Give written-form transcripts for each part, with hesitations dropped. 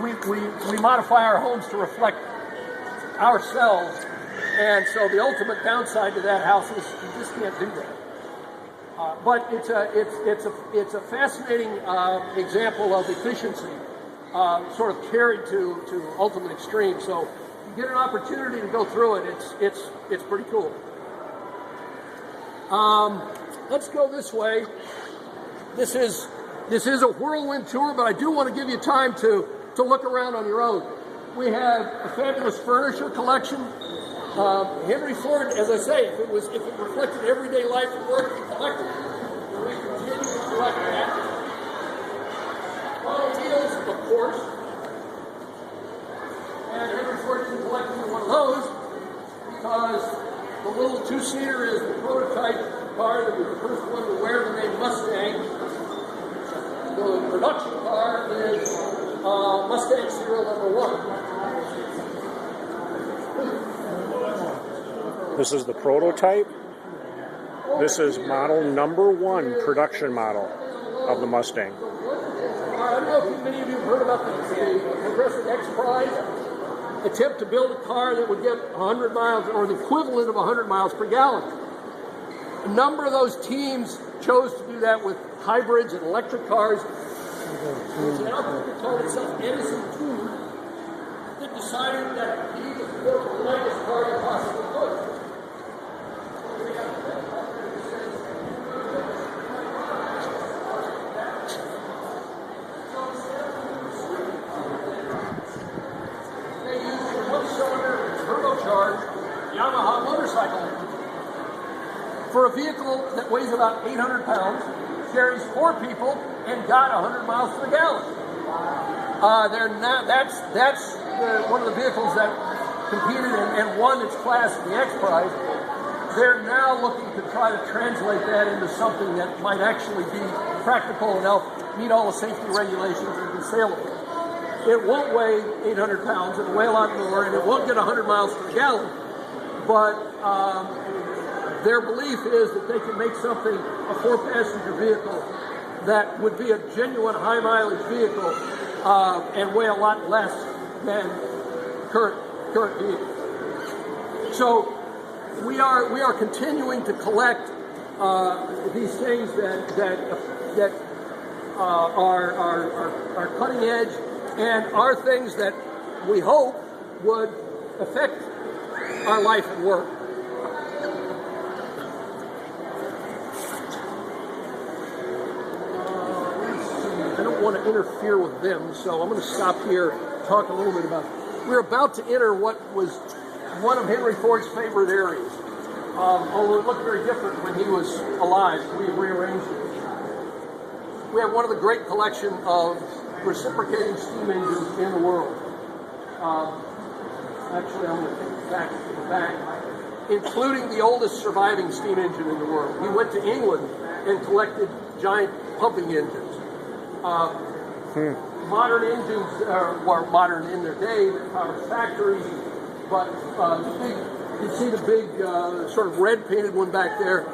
we modify our homes to reflect ourselves, and so the ultimate downside to that house is you just can't do that. But it's a fascinating example of efficiency, sort of carried to ultimate extreme. So you get an opportunity to go through it. It's pretty cool. Let's go this way. This is a whirlwind tour, but I do want to give you time to look around on your own. We have a fabulous furniture collection. Henry Ford, as I say, if it reflected everyday life and work, he collected it. And we continue to collect that. Automobiles, of course. And Henry Ford didn't collect one of those because the little two-seater is the prototype car that was the first one to wear the name Mustang. The production car is Mustang serial number 1. This is the prototype. This is model number 1, production model of the Mustang. I don't know if many of you have heard about the Progressive X Prize attempt to build a car that would get 100 miles or the equivalent of 100 miles per gallon. A number of those teams chose to do that with hybrids and electric cars. There's an outfit that called itself Edison 2 that decided that he was built the lightest car he possibly could. They used a one-cylinder turbocharged Yamaha motorcycle engine for a vehicle that weighs about 800 pounds, carries 4 people, and got 100 miles per gallon. That's one of the vehicles that competed and won its class at the X Prize. They're now looking to try to translate that into something that might actually be practical enough, meet all the safety regulations, and be saleable. It won't weigh 800 pounds, it'll weigh a lot more, and it won't get 100 miles per gallon. But their belief is that they can make something, a 4-passenger vehicle, that would be a genuine high-mileage vehicle and weigh a lot less than current vehicles. So we are continuing to collect these things that are cutting edge and are things that we hope would affect our life and work. I don't want to interfere with them, so I'm going to stop here, talk a little bit about it. We're about to enter what was one of Henry Ford's favorite areas. Although it looked very different when he was alive, we rearranged it. We have one of the great collection of reciprocating steam engines in the world. Actually, I'm going to take it back to the back, including the oldest surviving steam engine in the world. He went to England and collected giant pumping engines. Modern engines were modern in their day, they powered factories, but you see the big sort of red painted one back there.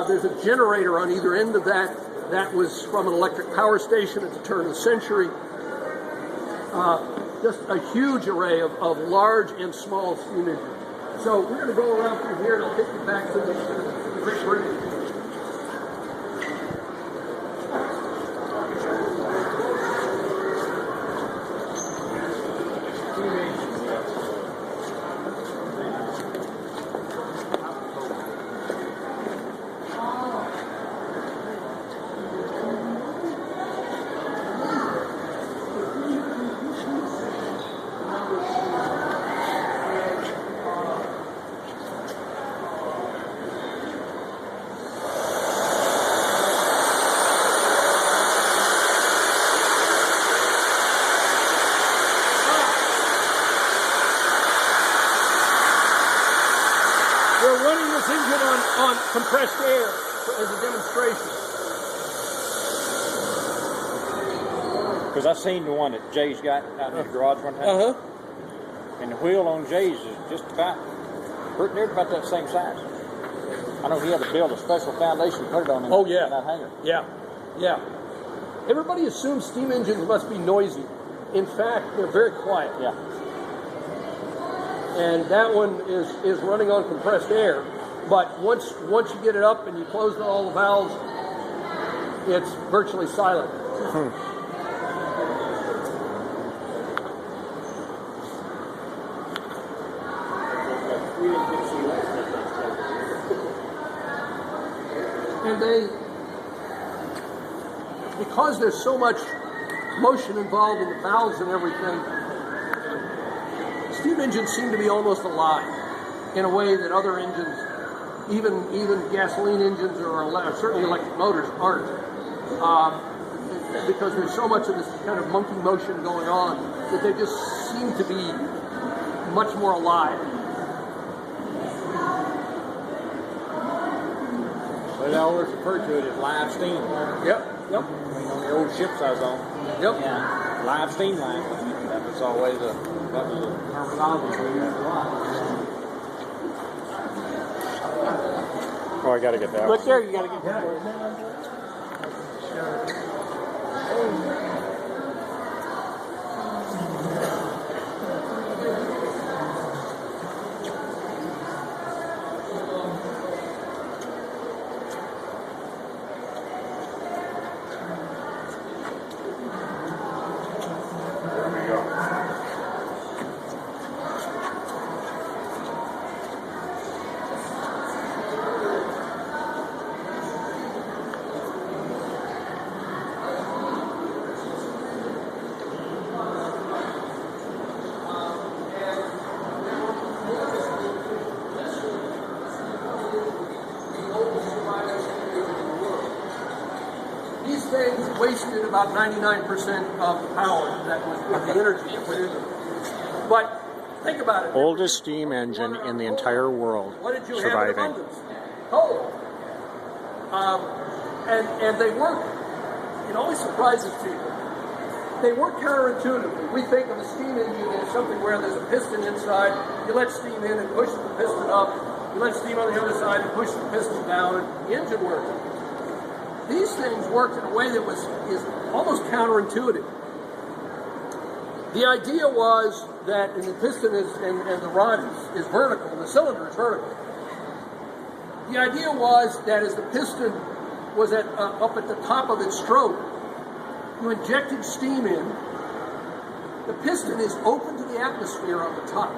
There's a generator on either end of that. That was from an electric power station at the turn of the century. Just a huge array of large and small steam engines. So we're going to go around through here and I'll take you back to the Great Britain. On compressed air as a demonstration. Because I seen the one that Jay's got out in his garage one time. And the wheel on Jay's is just about, near about that same size. I know he had to build a special foundation to put it on in that hangar. Yeah. Everybody assumes steam engines must be noisy. In fact, they're very quiet. Yeah. And that one is running on compressed air. But once you get it up and you close all the valves, it's virtually silent. And because there's so much motion involved in the valves and everything, steam engines seem to be almost alive in a way that other engines, even gasoline engines or certainly electric motors, aren't. Because there's so much of this kind of monkey motion going on that they just seem to be much more alive. But I always refer to it as live steam. Yep. I mean, on the old ships I was on. Yep. Yeah. Live steam line. That was always a terminology we used a lot. Oh, I got to get that. Look there, you got to get that. Things wasted about 99% of the power that was of the energy that went into them. But think about it. Oldest steam engine in the entire world What did you surviving. have in abundance? Coal. And they work. It always surprises people. They work counterintuitively. We think of a steam engine as something where there's a piston inside. You let steam in and push the piston up. You let steam on the other side and push the piston down, and the engine works. These things worked in a way that is almost counterintuitive. The idea was that the piston and the rod is vertical, the cylinder is vertical. The idea was that as the piston was up at the top of its stroke, you injected steam in, the piston is open to the atmosphere on the top.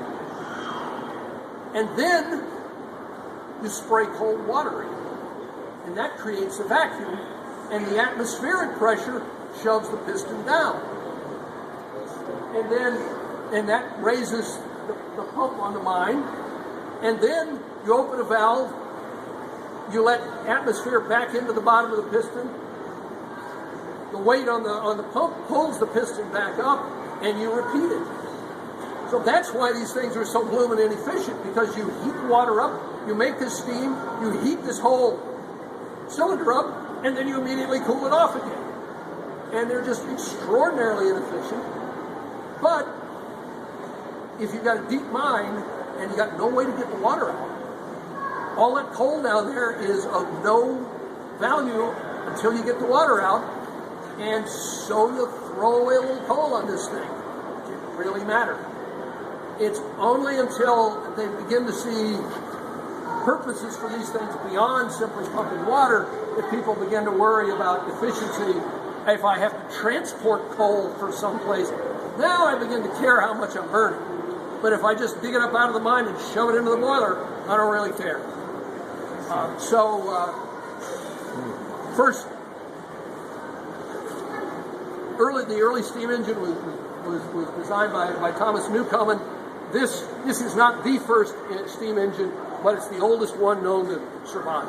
And then you spray cold water in. And that creates a vacuum, and the atmospheric pressure shoves the piston down. And that raises the pump on the mine, and then you open a valve, you let atmosphere back into the bottom of the piston, the weight on the pump pulls the piston back up, and you repeat it. So that's why these things are so blooming inefficient, because you heat the water up, you make this steam, you heat this whole cylinder up, and then you immediately cool it off again. And they're just extraordinarily inefficient. But if you've got a deep mine and you got no way to get the water out, all that coal down there is of no value until you get the water out, and so you throw away a little coal on this thing. It didn't really matter. It's only until they begin to see purposes for these things beyond simply pumping water that people begin to worry about efficiency. If I have to transport coal for someplace, now I begin to care how much I'm burning. But if I just dig it up out of the mine and shove it into the boiler, I don't really care. First, the early steam engine was designed by Thomas Newcomen. This is not the first steam engine, but it's the oldest one known to survive.